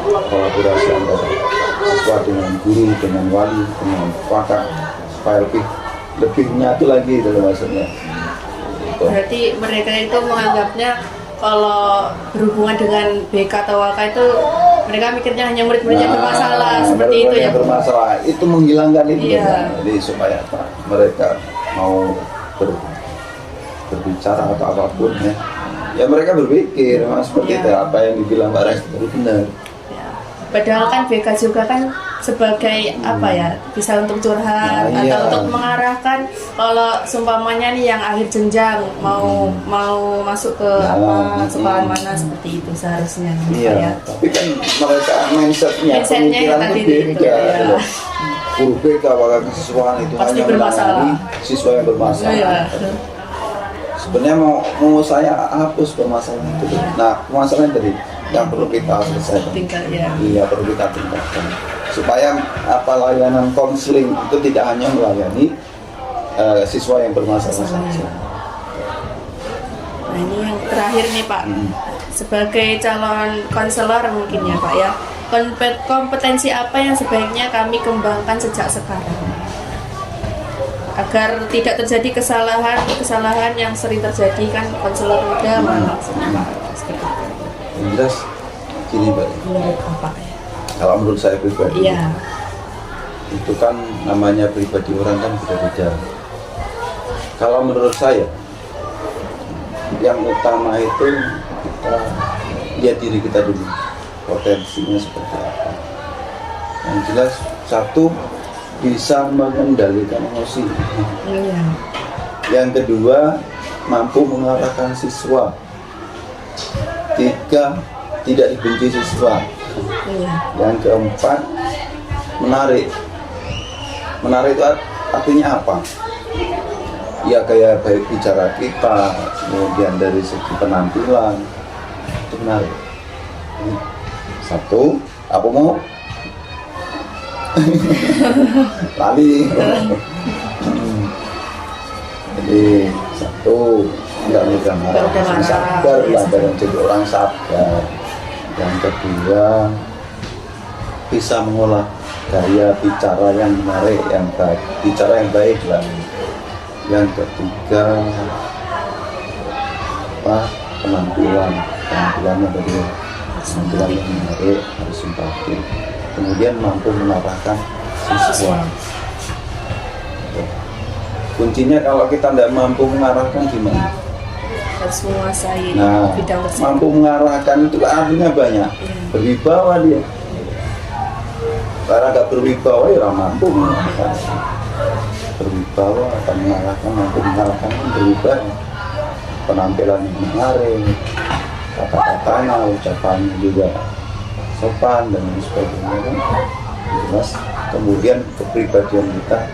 kolaborasi antara siswa dengan guru, dengan wali, dengan pakar supaya lebih nyatu lagi dalam maksudnya. Berarti mereka itu menganggapnya kalau berhubungan dengan BK atau WK itu mereka mikirnya hanya murid-muridnya bermasalah, seperti itu ya. Bermasalah itu menghilangkan itu kan. Jadi supaya mereka mau berbicara atau apapun ya mereka berpikir seperti itu, apa yang dibilang Mbak Res itu benar. Padahal kan BK juga kan sebagai bisa untuk curhat atau untuk mengarahkan kalau seumpamanya nih yang akhir jenjang mau masuk ke sekolah mana, seperti itu seharusnya. Tapi kan mereka mindsetnya tadi beda. Guru BK wakil kesiswaan itu pasti hanya bermasalah, siswa yang bermasalah. Sebenarnya mau saya hapus permasalahan itu. Nah permasalahan tadi yang perlu kita selesaikan. Iya perlu kita tingkatkan supaya layanan konseling itu tidak hanya melayani siswa yang bermasalah saja. Nah ini yang terakhir nih Pak, sebagai calon konselor mungkin ya Pak ya, kompetensi apa yang sebaiknya kami kembangkan sejak sekarang agar tidak terjadi kesalahan yang sering terjadi kan konselor muda Yang jelas gini Mbak, kalau menurut saya pribadi itu kan namanya pribadi orang kan beda-beda. Kalau menurut saya yang utama itu kita lihat diri kita dulu, potensinya seperti apa. Yang jelas satu, bisa mengendalikan emosi. Yang kedua, mampu mengarahkan siswa. Tiga, tidak dibenci siswa. Yang keempat, menarik. Menarik itu artinya apa? ya kayak baik bicara kita, kemudian dari segi penampilan itu menarik. Satu, apa mau? Lali. Jadi satu, nggak mudah marah, sabar lah, dan jadi orang sabar. Yang kedua, bisa mengolah gaya bicara yang menarik, yang baik, bicara yang baik lah. Yang ketiga, penampilannya tadi, penampilan yang menarik, harus simpati. Kemudian mampu mengarahkan siswa. Kuncinya kalau kita tidak mampu mengarahkan gimana? Harus menguasai Nah, bidang tersebut. mampu mengarahkan itu artinya banyak. Berwibawa dia. Karena nggak berwibawa ya orang mampu mengarahkan. Berwibawa akan mengarahkan, mampu mengarahkan, berwibawa. Penampilan yang menarik, kata-katanya, ucapannya juga sopan dan lain sebagainya kan jelas. Kemudian kepribadian kita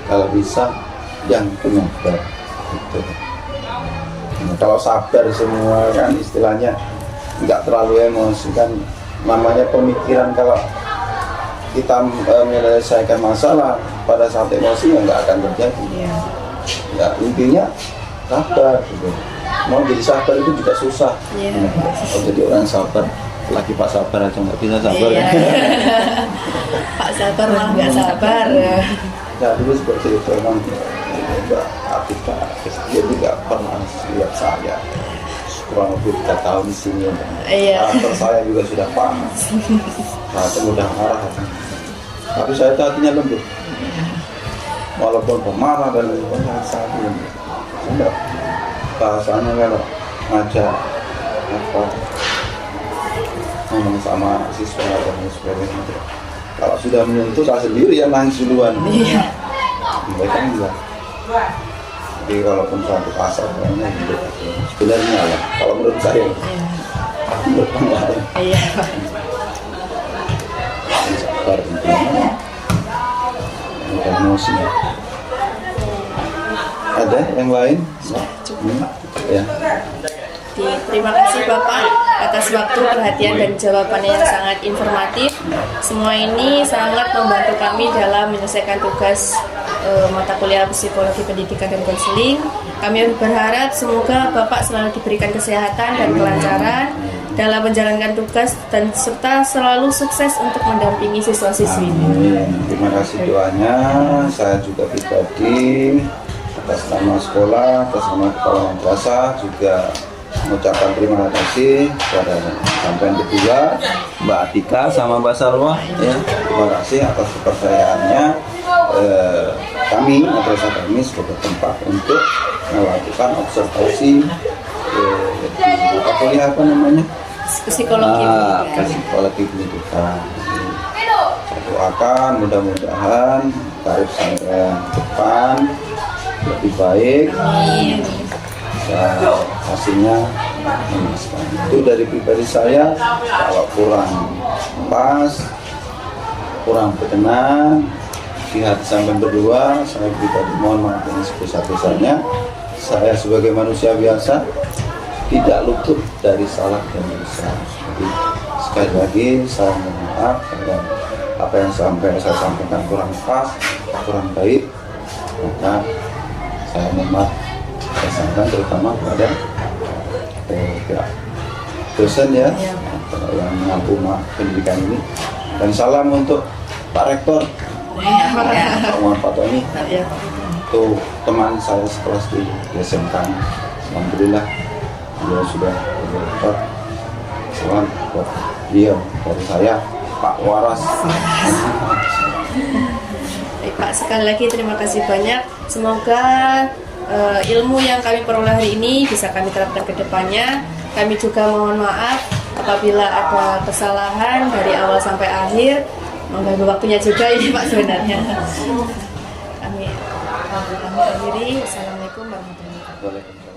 kalau bisa yang penyabar gitu. Nah, kalau sabar semua kan istilahnya nggak terlalu emosi kan, namanya pemikiran. Kalau kita menyelesaikan masalah pada saat emosi ya nggak akan terjadi. Ya, intinya sabar gitu. Mau jadi sabar itu juga susah. Kalau jadi orang sabar, lagi Pak Sabar aja nggak bisa sabar. Pak Sabar malah nggak sabar. Nah dulu seperti itu memang. Mbak Atika, dia juga pernah lihat saya kurang lebih 3 tahun di sini. Karakter saya juga sudah panas. Nah, mudah marah. Tapi saya hatinya lembut. Walaupun pemarah dan lain-lain, saya lembut. Enggak. Bahasanya kalau ngajak apa ngomong sama siswa dan sebagainya. Kalau sudah menyentuh, saya sendiri yang nangis duluan. Mereka enggak. Jadi walaupun suatu pasar kayaknya hidup sebenarnya lah, kalau menurut saya menurut orang lain sabar intinya, ada emosi. Ada yang lain? Ya. Terima kasih Bapak atas waktu, perhatian, dan jawabannya yang sangat informatif. Semua ini sangat membantu kami dalam menyelesaikan tugas mata kuliah psikologi pendidikan dan konseling. Kami berharap semoga Bapak selalu diberikan kesehatan dan kelancaran dalam menjalankan tugas dan serta selalu sukses untuk mendampingi siswa-siswi. Terima kasih doanya. Saya juga pribadi atas nama sekolah, atas nama kepala madrasah juga mengucapkan terima kasih kepada sampean kedua Mbak Atika sama Mbak Salwa ya. Terima kasih atas kepercayaannya kami madrasah kami sebagai tempat untuk melakukan observasi apa kuliah apa namanya psikologi pendidikan. Saya doakan mudah-mudahan karir saya depan lebih baik. Dan hasilnya memuaskan. Itu dari pribadi saya. Kalau kurang pas, kurang berkenan di hati sampai berdua, saya pribadi mohon maaf yang sebesar-besarnya. Saya sebagai manusia biasa tidak luput dari salah dan dosa. Jadi sekali lagi saya mohon maaf kalau apa yang saya sampaikan kurang pas, kurang baik, maka saya mohon maaf. Saya sampaikan terutama kepada pihak dosen ya, yang mengampu pendidikan ini, dan salam untuk Pak Rektor Pak Muhammad Fatoni, itu teman saya sekelas di SMK. Alhamdulillah beliau sudah berrektor. Salam buat beliau dari saya Pak Waras. Pak, sekali lagi terima kasih banyak. Semoga ilmu yang kami peroleh hari ini bisa kami terapkan ke depannya. Kami juga mohon maaf apabila ada kesalahan dari awal sampai akhir, mengganggu waktunya juga ini Pak sebenarnya. Kami akhiri. Assalamualaikum warahmatullahi wabarakatuh.